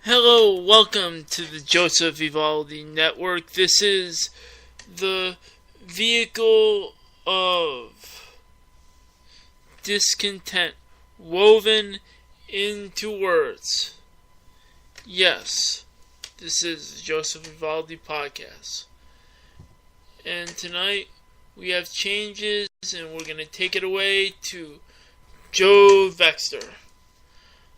Hello, welcome to the Joseph Evaldi Network. This is the vehicle of discontent woven into words. Yes, this is the Joseph Evaldi Podcast. And tonight we have changes and we're going to take it away to Joe Vexter.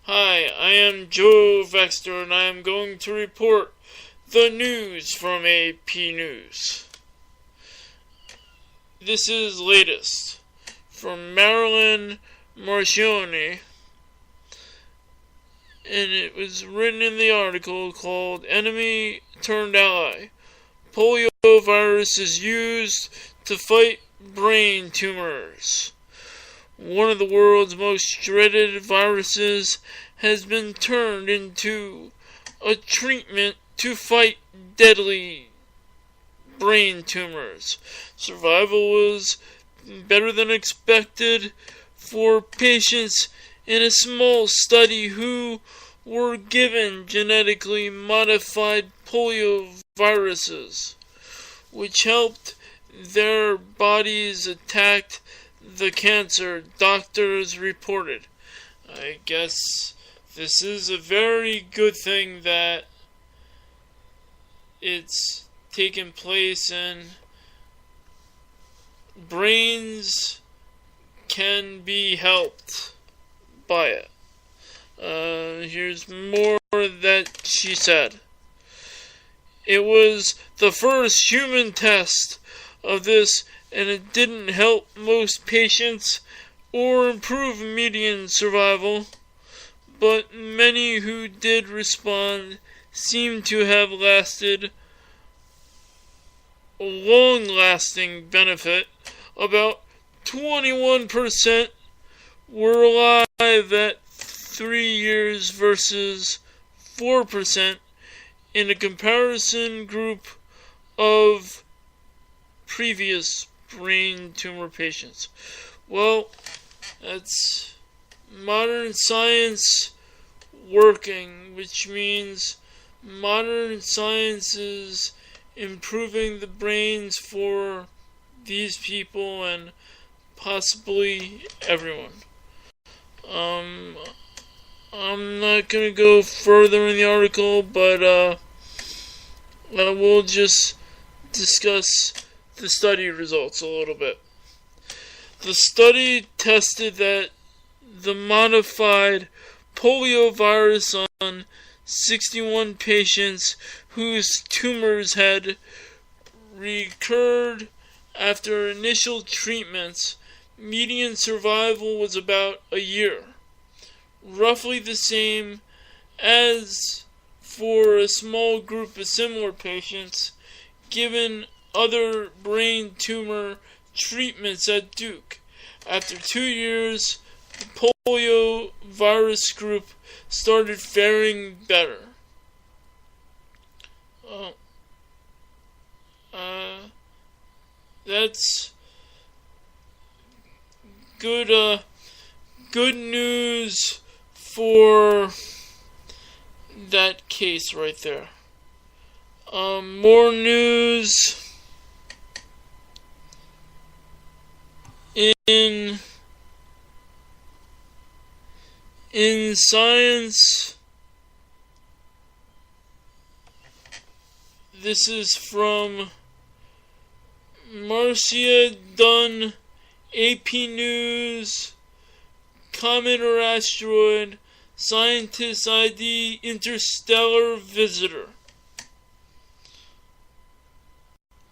Hi, I am Joe Vexter and I am going to report the news from AP News. This is latest from Marilyn Marcioni, and it was written in the article called Enemy Turned Ally. Poliovirus is used to fight brain tumors. One of the world's most dreaded viruses has been turned into a treatment to fight deadly brain tumors. Survival was better than expected for patients in a small study who were given genetically modified polioviruses, which helped their bodies attack the cancer, doctors reported. I guess this is a very good thing that it's taken place and brains can be helped by it. Here's more that she said. It was the first human test of this, and it didn't help most patients or improve median survival, but many who did respond seem to have lasted a long-lasting benefit. About 21% were alive at 3 years versus 4% in a comparison group of previous brain tumor patients. Well, that's modern science working, which means modern science is improving the brains for these people and possibly everyone. I'm not going to go further in the article, but I will just discuss the study results a little bit. The study tested that the modified poliovirus on 61 patients whose tumors had recurred after initial treatments. Median survival was about a year, roughly the same as for a small group of similar patients given other brain tumor treatments at Duke. After 2 years, the polio virus group started faring better. That's good news for that case right there. More news in science. This is from Marcia Dunn, AP News. Comet or asteroid, scientists ID interstellar visitor.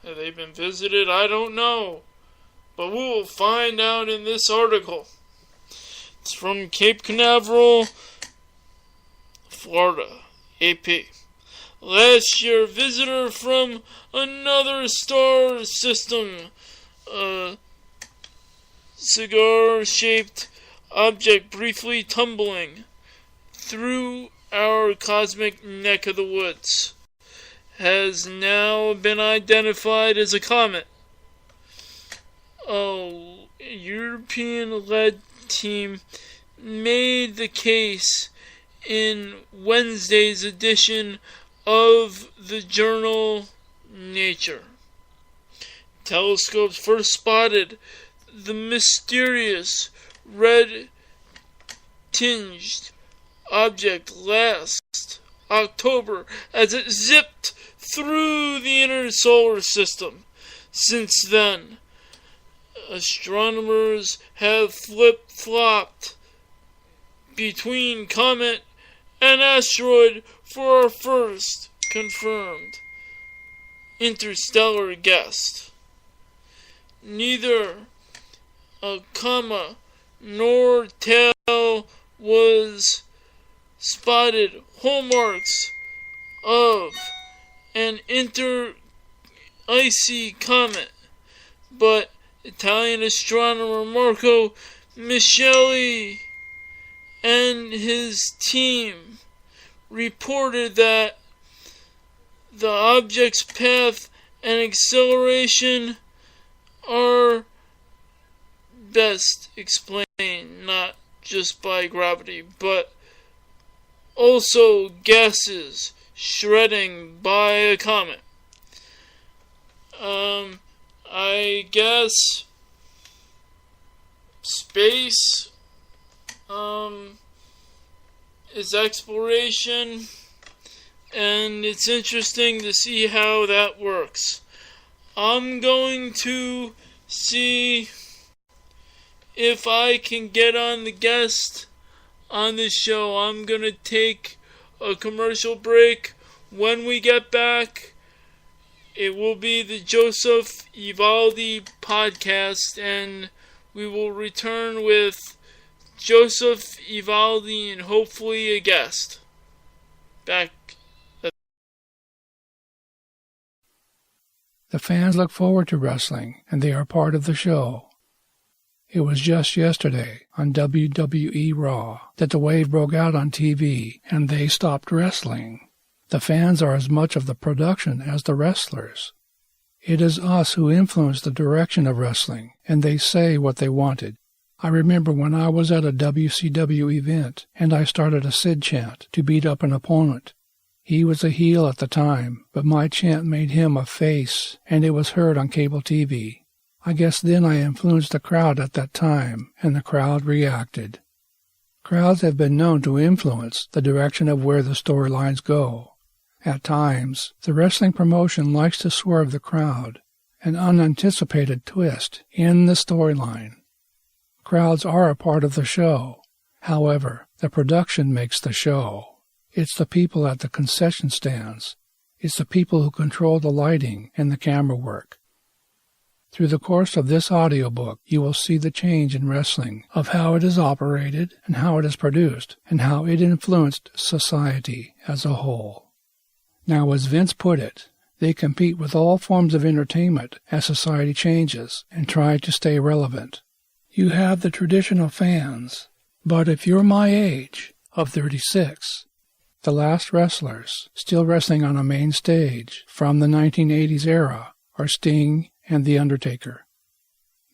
Have they been visited? I don't know, but we will find out in this article. It's from Cape Canaveral, Florida, AP. Last year, visitor from another star system, a cigar-shaped object briefly tumbling through our cosmic neck of the woods, has now been identified as a comet. A European-led team made the case in Wednesday's edition of the journal Nature. Telescopes first spotted the mysterious red-tinged object last October as it zipped through the inner solar system. Since then, astronomers have flip-flopped between comet and asteroid for our first confirmed interstellar guest. Neither a comma nor tail was spotted, hallmarks of an inter-icy comet, but Italian astronomer Marco Micheli and his team reported that the object's path and acceleration are best explained not just by gravity, but also gases shredding by a comet. I guess space is exploration, and it's interesting to see how that works. I'm going to see if I can get on the guest on this show. I'm going to take a commercial break. When we get back, it will be the Joseph Evaldi Podcast, and we will return with Joseph Evaldi and hopefully a guest. Back. The fans look forward to wrestling, and they are part of the show. It was just yesterday on WWE Raw that the wave broke out on TV, and they stopped wrestling. The fans are as much of the production as the wrestlers. It is us who influence the direction of wrestling, and they say what they wanted. I remember when I was at a WCW event, and I started a Sid chant to beat up an opponent. He was a heel at the time, but my chant made him a face, and it was heard on cable TV. I guess then I influenced the crowd at that time, and the crowd reacted. Crowds have been known to influence the direction of where the storylines go. At times, the wrestling promotion likes to swerve the crowd, an unanticipated twist in the storyline. Crowds are a part of the show. However, the production makes the show. It's the people at the concession stands. It's the people who control the lighting and the camera work. Through the course of this audiobook, you will see the change in wrestling, of how it is operated and how it is produced, and how it influenced society as a whole. Now, as Vince put it, they compete with all forms of entertainment as society changes and try to stay relevant. You have the traditional fans, but if you're my age, of 36, the last wrestlers still wrestling on a main stage from the 1980s era are Sting and The Undertaker.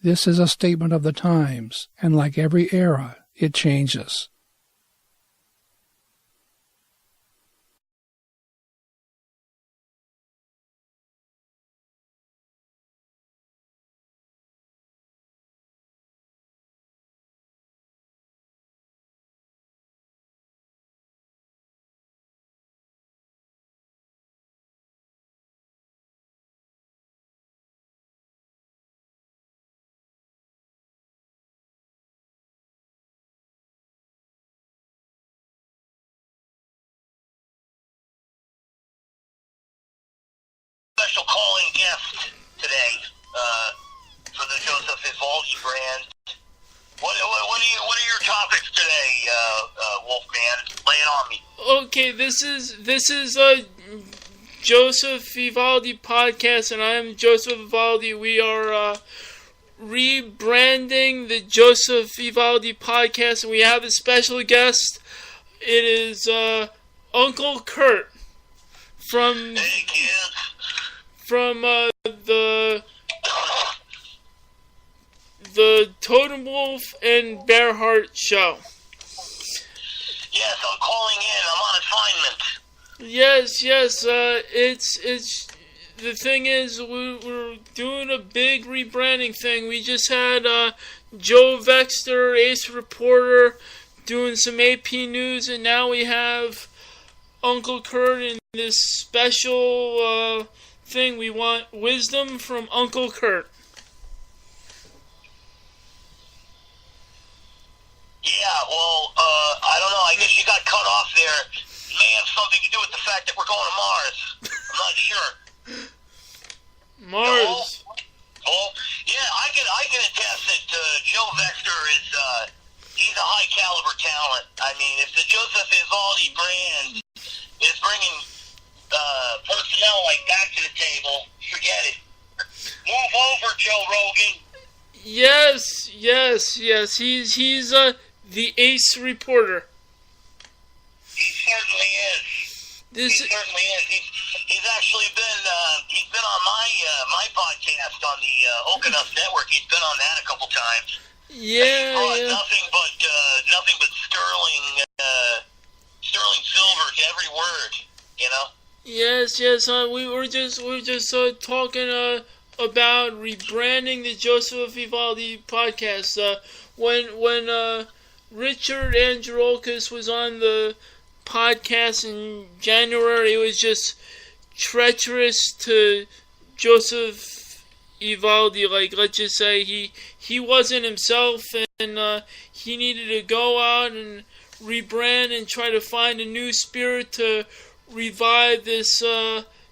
This is a statement of the times, and like every era, it changes. Special calling guest today for the Joseph Evaldi brand. What are your topics today, Wolfman? Lay it on me. Okay, this is a Joseph Evaldi Podcast, and I am Joseph Evaldi. We are rebranding the Joseph Evaldi Podcast, and we have a special guest. It is Uncle Kurt from the Totem Wolf and Bear Heart show. Yeah, Yes, I'm calling in. I'm on assignment. Yes. It's the thing is we're doing a big rebranding thing. We just had Joe Vexter, Ace Reporter, doing some AP News, and now we have Uncle Kurt in this special thing. We want wisdom from Uncle Kurt. Yeah, well, I don't know. I guess you got cut off there. It may have something to do with the fact that we're going to Mars. I'm not sure. Mars. Oh, yeah, I can attest that Joe Vexter is he's a high caliber talent. I mean, if the Joseph Evaldi brand is bringing personnel like that to the table, forget it. Move over, Joe Rogan. Yes. He's the Ace Reporter. He certainly is. He certainly is. He's actually been he's been on my podcast on the Oakenuff Network. He's been on that a couple times. Yeah. Nothing but sterling silver to every word. You know. Yes. We're just talking about rebranding the Joseph Evaldi Podcast. When Richard Androlkis was on the podcast in January, it was just treacherous to Joseph Evaldi. Like, let's just say he wasn't himself, and he needed to go out and rebrand and try to find a new spirit to revive this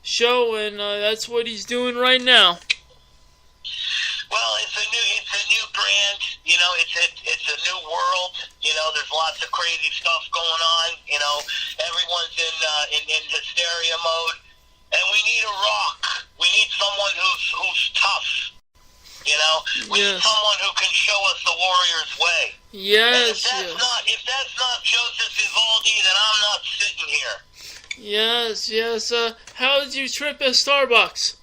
show, and that's what he's doing right now. Well, it's a new brand. You know, it's a new world. You know, there's lots of crazy stuff going on. You know, everyone's in hysteria mode, and we need a rock. We need someone who's tough. You know, we need someone who can show us the warrior's way. Yes. And if that's not Joseph Evaldi, then I'm not sitting here. Yes. How did you trip at Starbucks?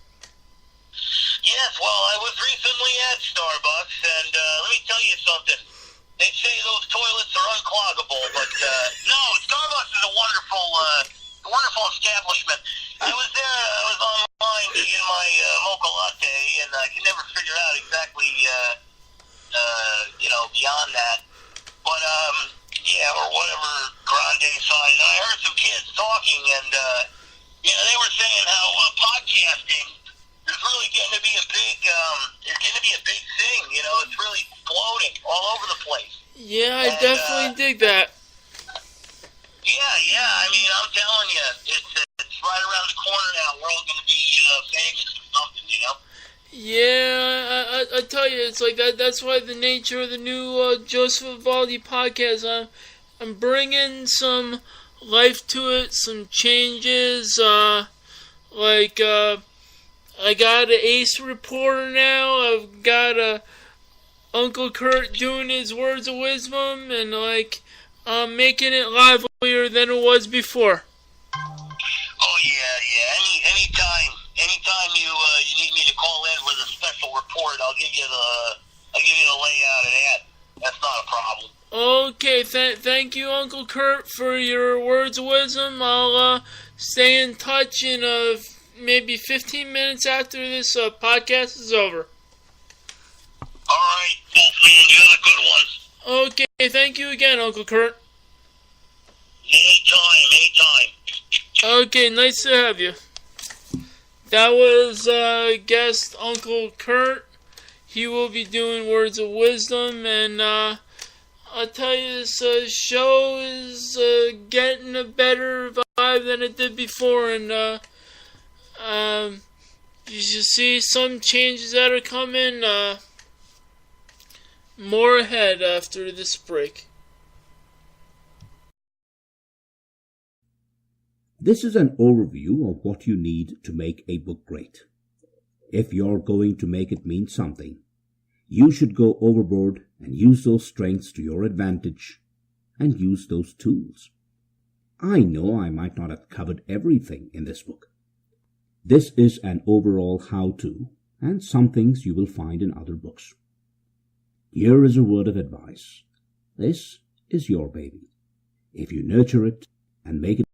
Yes, well, I was recently at Starbucks, and let me tell you something. They say those toilets are uncloggable, but no, Starbucks is a wonderful establishment. I was there, I was online to get my mocha latte, and I can never figure out exactly, beyond that. But, or whatever grande size. And I heard some kids talking, and, they were saying how podcasting is really getting to be a big thing. You know, it's really exploding all over the place. Yeah, I definitely dig that. Yeah. I mean, I'm telling you, it's right around the corner now. We're all going to be famous or something, you know. Yeah, I tell you, it's like that. That's why the nature of the new Joseph Evaldi podcast. I'm bringing some life to it, some changes. I got an Ace Reporter now. I've got Uncle Kurt doing his words of wisdom, and I'm making it livelier than it was before. Oh yeah. Anytime you need me to call in with a special report, I'll give you the layout of that. That's not a problem. Okay, thank you, Uncle Kurt, for your words of wisdom. I'll stay in touch in maybe 15 minutes after this podcast is over. All right, Wolfman, you have a good one. Okay, thank you again, Uncle Kurt. Anytime. Okay, nice to have you. That was guest Uncle Kurt. He will be doing words of wisdom, and I'll tell you, this show is getting a better vibe than it did before, and you should see some changes that are coming. More ahead after this break. This is an overview of what you need to make a book great. If you're going to make it mean something, you should go overboard and use those strengths to your advantage and use those tools. I know I might not have covered everything in this book. This is an overall how-to, and some things you will find in other books. Here is a word of advice. This is your baby. if you nurture it and make it